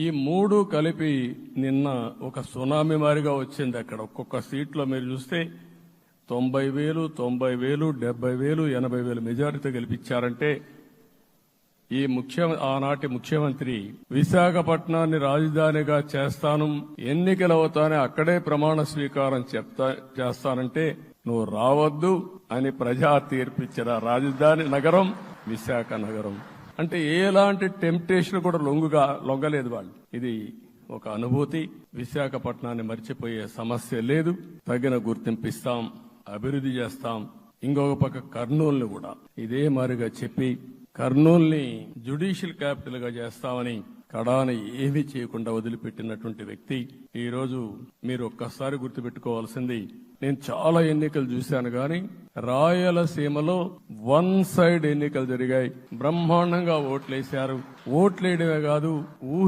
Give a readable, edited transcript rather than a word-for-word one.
ఈ మూడు కలిపి నిన్న ఒక సునామీ మారిగా వచ్చింది. అక్కడ ఒక్కొక్క సీట్లో మీరు చూస్తే 90,000, 90,000, 70,000, 80,000 మెజారిటీ గెలిపించారంటే ఆనాటి ముఖ్యమంత్రి విశాఖపట్నాన్ని రాజధానిగా చేస్తాను, ఎన్నికలవుతానే అక్కడే ప్రమాణ స్వీకారం చేస్తానంటే నువ్వు రావద్దు అని ప్రజా తీర్పిచ్చిన రాజధాని నగరం విశాఖ నగరం. అంటే ఎలాంటి టెంప్టేషన్ కూడా లొంగలేదు వాళ్ళు. ఇది ఒక అనుభూతి. విశాఖపట్నాన్ని మర్చిపోయే సమస్య లేదు. తగిన గుర్తింపిస్తాం, అభివృద్ధి చేస్తాం. ఇంకొక పక్క కర్నూలుని కూడా ఇదే మారిగా చెప్పి కర్నూలుని జ్యుడిషియల్ క్యాపిటల్ గా చేస్తామని కడాని ఏమీ చేయకుండా వదిలిపెట్టినటువంటి వ్యక్తి. ఈ రోజు మీరు ఒక్కసారి గుర్తుపెట్టుకోవాల్సింది, నేను చాలా ఎన్నికలు చూశాను కానీ రాయలసీమలో వన్ సైడ్ ఎన్నికలు జరిగాయి. బ్రహ్మాండంగా ఓట్లేశారు. ఓట్లేయడమే కాదు,